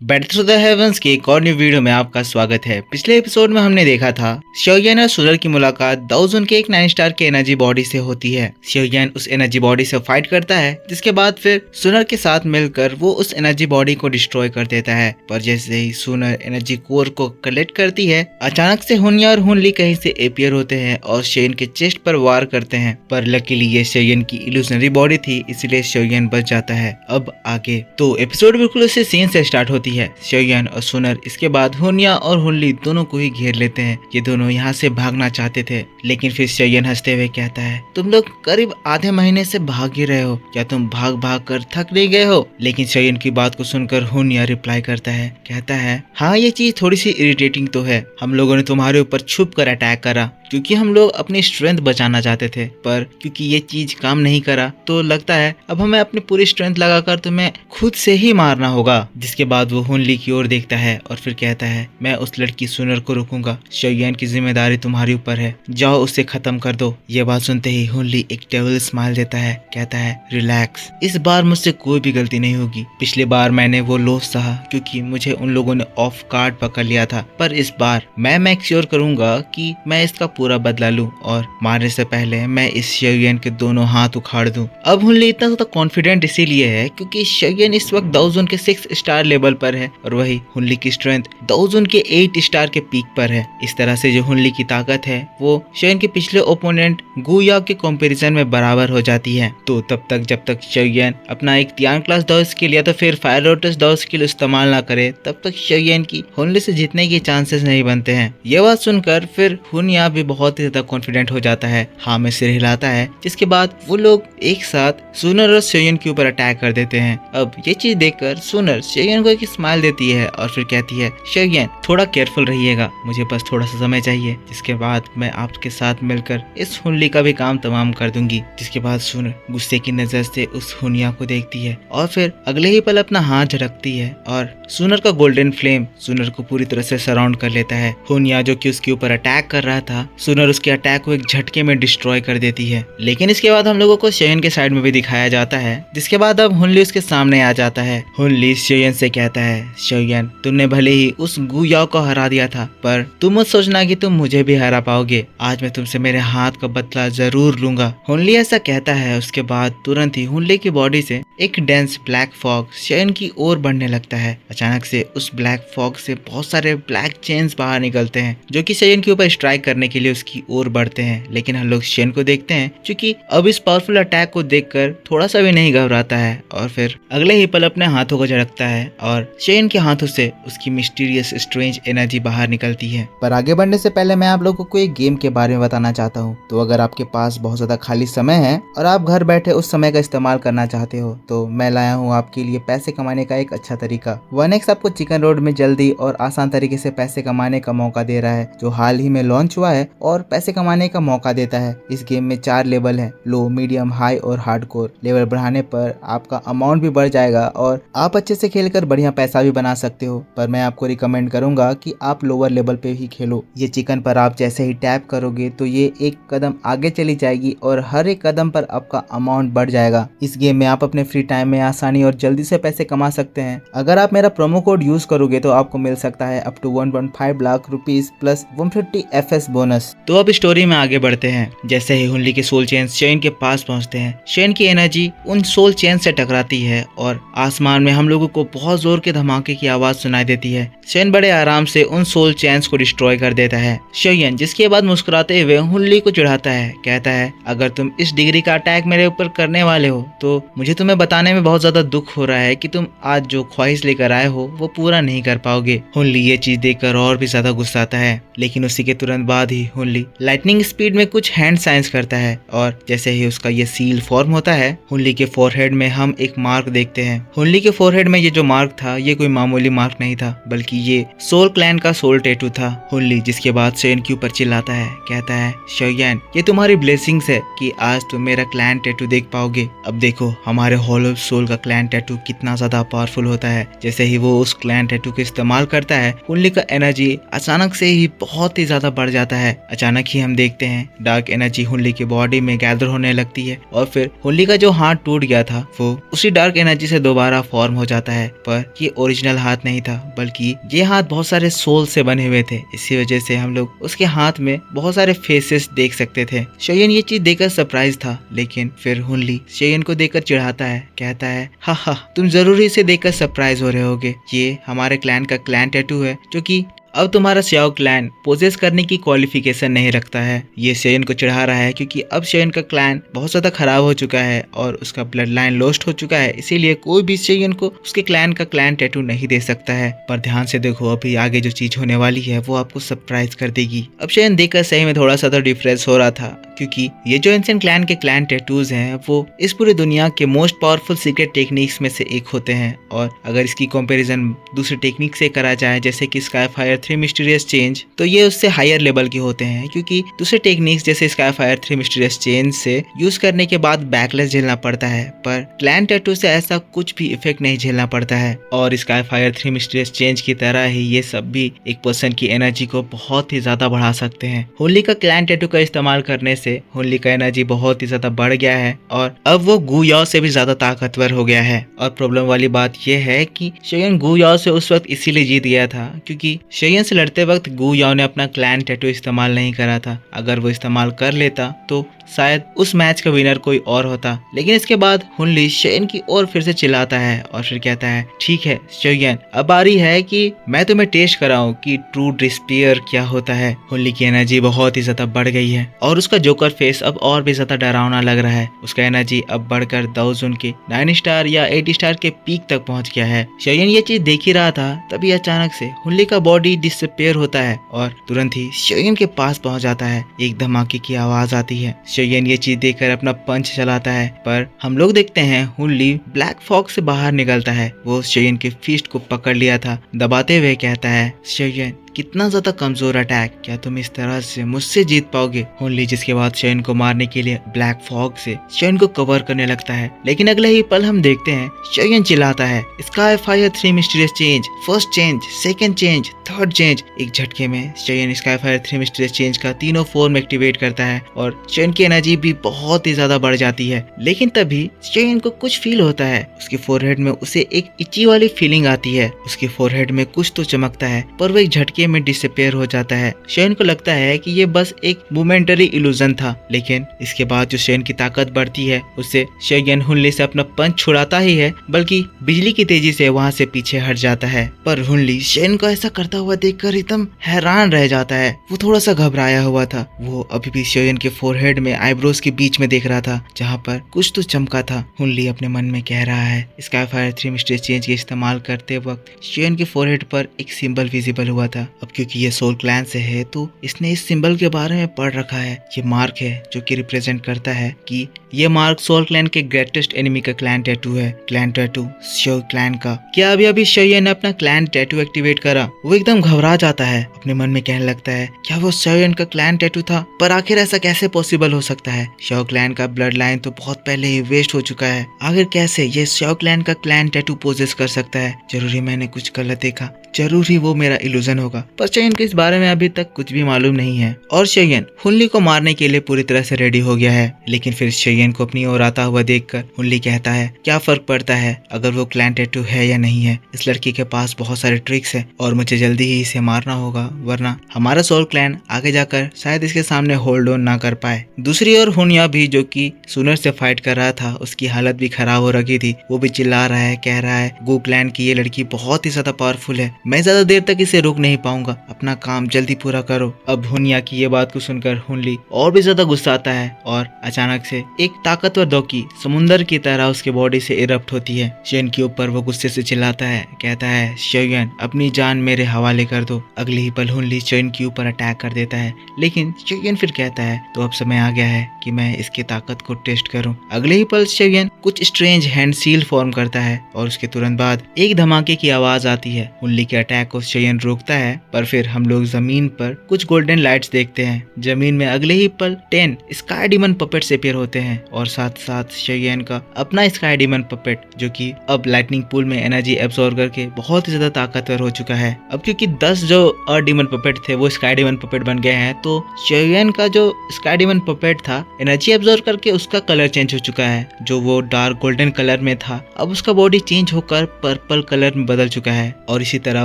Battle to the heavens की एक और न्यू वीडियो में आपका स्वागत है। पिछले एपिसोड में हमने देखा था शोयन और सुनर की मुलाकात दाओजुन के एक 9 स्टार के एनर्जी बॉडी से होती है। शोयन उस एनर्जी बॉडी से फाइट करता है, जिसके बाद फिर सुनर के साथ मिलकर वो उस एनर्जी बॉडी को डिस्ट्रॉय कर देता है। पर जैसे ही सुनर एनर्जी कोर को कलेक्ट करती है, अचानक से हुनिया और हुनली कहीं से अपीयर होते हैं और शोयन के चेस्ट पर वार करते हैं। पर लकीली ये शोयन की इल्यूजनरी बॉडी थी, इसलिए शोयन बच जाता है। अब आगे तो एपिसोड बिल्कुल उसी सीन से स्टार्ट होती है। शोयन और सुनर इसके बाद हुनिया और हुनली दोनों को ही घेर लेते हैं। ये दोनों यहाँ से भागना चाहते थे, लेकिन फिर शोयन हंसते हुए कहता है, तुम लोग करीब आधे महीने से भाग ही रहे हो, क्या तुम भाग भाग कर थक नहीं गए हो? लेकिन शोयन की बात को सुनकर हुनिया रिप्लाई करता है, कहता है, हाँ ये चीज थोड़ी सी इरिटेटिंग तो है। हम लोगों ने तुम्हारे ऊपर छुप कर अटैक करा क्योंकि हम लोग अपनी स्ट्रेंथ बचाना चाहते थे, पर क्योंकि ये चीज काम नहीं करा तो लगता है अब हमें अपनी पूरी स्ट्रेंथ लगाकर तुम्हें खुद से ही मारना होगा। जिसके बाद वो हुनली की ओर देखता है और फिर कहता है, मैं उस लड़की सुनर को रोकूंगा, शोयन की जिम्मेदारी तुम्हारे ऊपर है, जाओ उसे खत्म कर दो। ये बात सुनते ही हुनली एक डेविल स्माइल देता है, कहता है, रिलैक्स, इस बार मुझसे कोई भी गलती नहीं होगी। पिछली बार मैंने वो लॉस सहा क्योंकि मुझे उन लोगों ने ऑफ गार्ड पकड़ लिया था, पर इस बार मैं मेक श्योर करूंगा कि मैं इसका पूरा बदला लूं और मारने से पहले मैं इस शोयन के दोनों हाथ उखाड़ दूं। अब हुनली इतना ज्यादा कॉन्फिडेंट इसीलिए है क्योंकि शोयन इस वक्त दाओजुन के 6 स्टार लेवल पर है और वही हुनली की स्ट्रेंथ दाओजुन के 8 स्टार के पीक पर है। इस तरह से जो हुनली की ताकत है वो शोयन के पिछले ओपोनेंट गुया के कंपैरिजन में बराबर हो जाती है। तो तब तक जब तक शोयन अपना एक तियान क्लास दाओ स्किल या तो फिर फायर लोटस दाओ स्किल इस्तेमाल ना करे, तब तक शोयन की हुनली से जीतने के चांसेस नहीं बनते हैं। ये बात सुनकर फिर हुनिया भी बहुत ही ज्यादा कॉन्फिडेंट हो जाता है, हाँ में सिर हिलाता है। जिसके बाद वो लोग एक साथ सुनर और शोयन के ऊपर अटैक कर देते हैं। अब ये चीज देखकर सुनर शोयन को एक स्माइल देती है और फिर कहती है, शोयन थोड़ा केयरफुल रहिएगा, मुझे बस थोड़ा सा समय चाहिए, जिसके बाद मैं आपके साथ मिलकर इस हुनली का भी काम तमाम कर दूंगी। जिसके बाद सुनर गुस्से की नजर से उस हुनिया को देखती है और फिर अगले ही पल अपना हाथ झटकती है और सुनर का गोल्डन फ्लेम सुनर को पूरी तरह से सराउंड कर लेता है। हुनिया जो कि उसके ऊपर अटैक कर रहा था, सुनर उसके अटैक को एक झटके में डिस्ट्रॉय कर देती है। लेकिन इसके बाद हम लोगों को शोयन के साइड में भी दिखाया जाता है। जिसके बाद अब हुनली उसके सामने आ जाता है। हुनली शोयन से कहता है, शोयन तुमने भले ही उस गुयाओ को हरा दिया था, पर तुम मत सोचना कि तुम मुझे भी हरा पाओगे, आज मैं तुमसे मेरे हाथ का बदला जरूर लूंगा। हुनली ऐसा कहता है। उसके बाद तुरंत ही हुनली की बॉडी से एक डेंस ब्लैक फॉग शोयन की ओर बढ़ने लगता है। अचानक से उस ब्लैक फॉग से बहुत सारे ब्लैक चेन्स बाहर निकलते हैं जो कि शोयन के ऊपर स्ट्राइक करने के लिए उसकी ओर बढ़ते हैं। लेकिन हम लोग शोयन को देखते हैं क्योंकि अब इस पावरफुल अटैक को देखकर थोड़ा सा भी नहीं घबराता है और फिर अगले ही पल अपने हाथों को झड़कता है और शोयन के हाथों से उसकी मिस्टीरियस स्ट्रेंज एनर्जी बाहर निकलती है। पर आगे बढ़ने से पहले मैं आप लोगों को एक गेम के बारे में बताना चाहता हूँ। तो अगर आपके पास बहुत ज्यादा खाली समय है और आप घर बैठे उस समय का इस्तेमाल करना चाहते हो, तो मैं लाया हूँ आपके लिए पैसे कमाने का एक अच्छा तरीका। 1x आपको चिकन रोड में जल्दी और आसान तरीके से पैसे कमाने का मौका दे रहा है, जो हाल ही में लॉन्च हुआ है और पैसे कमाने का मौका देता है। इस गेम में 4 लेवल है, लो, मीडियम, हाई और हार्डकोर। लेवल बढ़ाने पर आपका अमाउंट भी बढ़ जाएगा और आप अच्छे से खेलकर बढ़िया पैसा भी बना सकते हो। पर मैं आपको रिकमेंड करूंगा कि आप लोअर लेवल पे ही खेलो। ये चिकन पर आप जैसे ही टैप करोगे तो ये एक कदम आगे चली जाएगी और हर एक कदम पर आपका अमाउंट बढ़ जाएगा। इस गेम में आप अपने फ्री टाइम में आसानी और जल्दी से पैसे कमा सकते हैं। अगर आप मेरा प्रोमो कोड यूज करोगे तो आपको मिल सकता है up to 1.5 lakh rupees plus 150 FS bonus. तो अब स्टोरी में आगे बढ़ते हैं। जैसे ही हुनली के सोल चेन्स शोयन के पास पहुंचते हैं, शोयन की एनर्जी उन सोल चेन से टकराती है और आसमान में हम लोगों को बहुत जोर के धमाके की आवाज सुनाई देती है। शोयन बड़े आराम से उन सोल चेन्स को डिस्ट्रॉय कर देता है। शोयन जिसके बाद मुस्कुराते हुए हुनली को चिढ़ाता है, कहता है, अगर तुम इस डिग्री का अटैक मेरे ऊपर करने वाले हो तो मुझे तुम्हें बताने में बहुत ज्यादा दुख हो रहा है कि तुम आज जो ख्वाहिश लेकर आए हो वो पूरा नहीं कर पाओगे। हुनली ये चीज देखकर और भी ज्यादा गुस्साता है। लेकिन उसी के तुरंत बाद ही हुनली लाइटनिंग स्पीड में कुछ हैंड साइंस करता है और जैसे ही उसका ये सील फॉर्म होता है, हुनली के फोरहेड में हम एक मार्क देखते हैं। हुनली के फोरहेड में ये जो मार्क था ये कोई मामूली मार्क नहीं था, बल्कि ये सोल क्लैन का सोल टैटू था। हुनली जिसके बाद शोयन के ऊपर चिल्लाता है, कहता है, शोयन ये तुम्हारी ब्लेसिंग्स है कि आज तुम मेरा क्लैन टैटू देख पाओगे। अब देखो हमारे हॉल ऑफ सोल का क्लैन टैटू कितना ज्यादा पावरफुल होता है। जैसे ही वो उस क्लैन टैटू को इस्तेमाल करता है, हुनली का एनर्जी अचानक से ही बहुत ही ज्यादा बढ़ जाता है। अचानक ही हम देखते हैं डार्क एनर्जी हुनली की बॉडी में गैदर होने लगती है और फिर हुनली का जो हाथ टूट गया था वो उसी डार्क एनर्जी से दोबारा फॉर्म हो जाता है। पर ये ओरिजिनल हाथ नहीं था, बल्कि ये हाथ बहुत सारे सोल से बने हुए थे। इसी वजह से हम लोग उसके हाथ में बहुत सारे फेसेस देख सकते थे। शोयन ये चीज देखकर सरप्राइज था, लेकिन फिर हुनली शोयन को देखकर चिढ़ाता है, कहता है हा हा तुम जरूर इसे देखकर सरप्राइज हो रहे होगे। ये हमारे क्लैन का क्लैन टैटू है जो कि अब तुम्हारा श्याओ क्लैन पोजेस करने की क्वालिफिकेशन नहीं रखता है। ये शेयन को चिढ़ा रहा है क्योंकि अब शेयन का क्लैन बहुत ज्यादा खराब हो चुका है और उसका ब्लड लाइन लॉस्ट हो चुका है, इसीलिए कोई भी शेयन को उसके क्लैन का क्लैन टैटू नहीं दे सकता है। पर ध्यान से देखो, अभी आगे जो चीज होने वाली है वो आपको सरप्राइज कर देगी। अब शेयन देखकर सही में थोड़ा सा तो डिफरेंस हो रहा था, क्योंकि ये जो एंशिएंट क्लैन के क्लैन टैटूज हैं वो इस पूरी दुनिया के मोस्ट पावरफुल सीक्रेट टेक्निक्स में से एक होते हैं। और अगर इसकी कंपैरिजन दूसरे टेक्निक से करा जाए, जैसे कि स्काईफायर 3 मिस्टीरियस चेंज, तो ये उससे हायर लेवल के होते हैं, क्योंकि दूसरे टेक्निक्स जैसे स्काईफायर 3 मिस्टीरियस चेंज से यूज करने के बाद बैकलेस झेलना पड़ता है, पर क्लैन टैटू से ऐसा कुछ भी इफेक्ट नहीं झेलना पड़ता है। और स्काईफायर 3 मिस्टीरियस चेंज की तरह ही ये सब भी एक पर्सन की एनर्जी को बहुत ही ज्यादा बढ़ा सकते हैं। हुनली का क्लैन टैटू का इस्तेमाल करने से हुनली का एनर्जी बहुत ही ज्यादा बढ़ गया है और अब वो गु याओ से भी ज्यादा ताकतवर हो गया है। और प्रॉब्लम वाली बात यह है कि शेयन गु याओ से उस वक्त इसीलिए जीत गया था क्योंकि शेयन से लड़ते वक्त गु याओ ने अपना क्लैन टैटू इस्तेमाल नहीं करा था। अगर वो इस्तेमाल कर लेता तो शायद उस मैच का विनर कोई और होता। लेकिन इसके बाद हुनली शेयन की ओर फिर से चिल्लाता है और फिर कहता है, ठीक है शेयन, अब बारी है कि मैं तुम्हें टेस्ट कराऊं कि ट्रू डिस्पेयर क्या होता है। हुनली की एनर्जी बहुत ही ज्यादा बढ़ गई है और उसका जोकर फेस अब और भी ज्यादा डरावना लग रहा है। उसका एनर्जी अब बढ़कर दाओजुन के 9 स्टार या 8 स्टार के पीक तक पहुंच गया है। शेयन ये चीज देख ही रहा था, तभी अचानक से हुनली का बॉडी डिसअपीयर होता है और तुरंत ही शेयन के पास पहुंच जाता है। एक धमाके की आवाज आती है। शेयन ये चीज देखकर अपना पंच चलाता है, पर हम लोग देखते हैं हुनली ब्लैक फॉग से बाहर निकलता है। वो शेयन के फिस्ट को पकड़ लिया था, दबाते हुए कहता है, शेयन कितना ज्यादा कमजोर अटैक, क्या तुम इस तरह से मुझसे जीत पाओगे। हुनली जिसके बाद शेयन को मारने के लिए ब्लैक फॉग से शेयन को कवर करने लगता है, लेकिन अगले ही पल हम देखते हैं शेयन चिल्लाता है, स्काईफायर 3 mysterious change, first change, second change, third change. एक झटके में शेयन स्काईफायर 3 मिस्टीरियस चेंज का तीनों फॉर्म एक्टिवेट करता है और शेयन की एनर्जी भी बहुत ही ज्यादा बढ़ जाती है। लेकिन तभी शेयन को कुछ फील होता है, उसके फोरहेड में उसे एक इची वाली फीलिंग आती है। उसके फोरहेड में कुछ तो चमकता है, पर वो एक झटके में डिसअपीयर हो जाता है। शेयन को लगता है कि ये बस एक मोमेंटरी इल्यूजन था, लेकिन इसके बाद जो शेयन की ताकत बढ़ती है उससे शेयन हुनली से अपना पंच छुड़ाता ही है, बल्कि बिजली की तेजी से वहां से पीछे हट जाता है। पर हुनली शेयन को ऐसा करता हुआ देखकर एकदम हैरान रह जाता है। वो थोड़ा सा घबराया हुआ था। वो अभी भी शेयन के फोरहेड में आईब्रोज के बीच में देख रहा था, जहाँ पर कुछ तो चमका था। हुनली अपने मन में कह रहा है, स्काईफायर 3 मिस्टीरियस चेंज के इस्तेमाल करते वक्त शेयन के फोरहेड पर एक सिंबल विजिबल हुआ था। अब क्योंकि ये सोल क्लैन से है तो इसने इस सिंबल के बारे में पढ़ रखा है। ये मार्क है जो कि रिप्रेजेंट करता है कि ये मार्क सोल क्लैन के ग्रेटेस्ट एनिमी का क्लैन टैटू है, क्लैन टैटू श्यो क्लैन का। क्या अभी शेयन ने अपना क्लैन टैटू एक्टिवेट करा? वो एकदम घबरा जाता है, अपने मन में कहने लगता है, क्या वो शेयन का क्लैन टैटू था? पर आखिर ऐसा कैसे पॉसिबल हो सकता है? श्यो क्लैन का ब्लड लाइन तो बहुत पहले ही वेस्ट हो चुका है। आखिर कैसे ये श्यो क्लैन का क्लैन टैटू पोजेस कर सकता है? जरूरी मैंने कुछ गलत देखा, जरूर ही वो मेरा इल्यूजन होगा। पर शेयन को इस बारे में अभी तक कुछ भी मालूम नहीं है और शेयन हुनली को मारने के लिए पूरी तरह से रेडी हो गया है। लेकिन फिर शेयन को अपनी ओर आता हुआ देखकर हुनली कहता है, क्या फर्क पड़ता है अगर वो क्लैन टैटू है या नहीं है? इस लड़की के पास बहुत सारे ट्रिक्स है और मुझे जल्दी ही इसे मारना होगा, वरना हमारा सोल क्लैन आगे जाकर शायद इसके सामने होल्ड ऑन ना कर पाए। दूसरी ओर हुनिया भी, जो कि सुनर से फाइट कर रहा था, उसकी हालत भी खराब हो रखी थी। वो भी चिल्ला रहा है, कह रहा है, गु क्लैन की ये लड़की बहुत ही ज्यादा पावरफुल है, मैं ज्यादा देर तक इसे रोक नहीं पाऊंगा, अपना काम जल्दी पूरा करो। अब हुनिया की ये बात को सुनकर हुनली और भी ज्यादा गुस्सा आता है और अचानक से एक ताकतवर दोकी समुंदर की तरह उसके बॉडी से इरप्ट होती है। शेयन के ऊपर वो गुस्से से चिल्लाता है, कहता है, शेयन अपनी जान मेरे हवाले कर दो। अगले ही पल हुनली शेयन के ऊपर अटैक कर देता है, लेकिन शेयन फिर कहता है, तो अब समय आ गया है कि मैं इसकी ताकत को टेस्ट करूं। अगले ही पल शेयन कुछ स्ट्रेंज हैंड सील फॉर्म करता है और उसके तुरंत बाद एक धमाके की आवाज आती है। हुनली के अटैक को शेयन रोकता है, पर फिर हम लोग जमीन पर कुछ गोल्डन लाइट्स देखते हैं। जमीन में अगले ही पल 10 स्काई डीमन पपेट्स अपीयर होते हैं और साथ साथ शेयन का अपना स्काई डीमन पपेट, जो कि अब लाइटनिंग पूल में एनर्जी एब्सॉर्ब करके बहुत ही ज्यादा ताकतवर हो चुका है। अब क्योंकि 10 जो अर्थ डीमन पपेट थे वो स्काई डीमन पपेट बन गए हैं, तो शेयन का जो स्काई डीमन पपेट था एनर्जी एब्सॉर्ब करके उसका कलर चेंज हो चुका है। जो वो डार्क गोल्डन कलर में था अब उसका बॉडी चेंज होकर पर्पल कलर में बदल चुका है और इसी तरह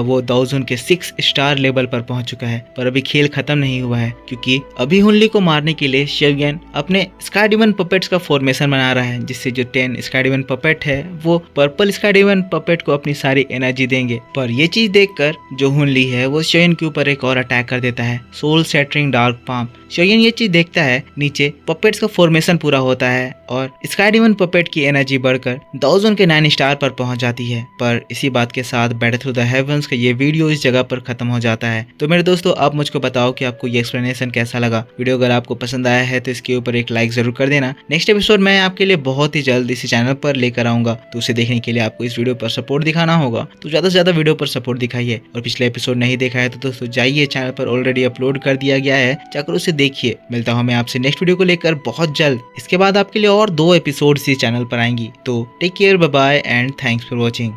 वो दाओजुन के 6 स्टार लेवल पर पहुंच चुका है। पर अभी खेल खत्म नहीं हुआ है, क्योंकि अभी हुनली को मारने के लिए शेयन अपने स्काई डीमन पपेट्स का फॉर्मेशन बना रहा है, जिससे जो 10 स्काई डीमन पपेट है वो पर्पल स्काई डीमन पपेट को अपनी सारी एनर्जी देंगे। पर ये चीज देखकर जो हुनली है वो शेयन के ऊपर एक और अटैक कर देता है, सोल सेटरिंग डार्क पाम। शेयन ये चीज देखता है, नीचे पपेट्स का फॉर्मेशन पूरा होता है और स्काई डीमन पपेट की एनर्जी बढ़कर दाओजुन के 9 स्टार पर पहुंच जाती है। पर इसी बात के साथ बैटल थ्रू द हेवंस का ये वीडियो इस जगह पर खत्म हो जाता है। तो मेरे दोस्तों, आप मुझको बताओ कि आपको ये एक्सप्लेनेशन कैसा लगा। वीडियो अगर आपको पसंद आया है तो इसके ऊपर एक लाइक जरूर कर देना। नेक्स्ट एपिसोड मैं आपके लिए बहुत ही जल्द इसी चैनल पर लेकर आऊंगा, तो उसे देखने के लिए आपको इस वीडियो पर सपोर्ट दिखाना होगा। तो ज्यादा से ज्यादा वीडियो पर सपोर्ट दिखाइए और पिछले एपिसोड नहीं देखा है तो दोस्तों जाइए, चैनल पर ऑलरेडी अपलोड कर दिया गया है, जाकर उसे देखिए। मिलता हूं मैं आपसे नेक्स्ट वीडियो को लेकर बहुत जल्द। इसके बाद आपके लिए और 2 एपिसोड इस चैनल पर आएंगी। तो take care, bye bye and thanks for watching.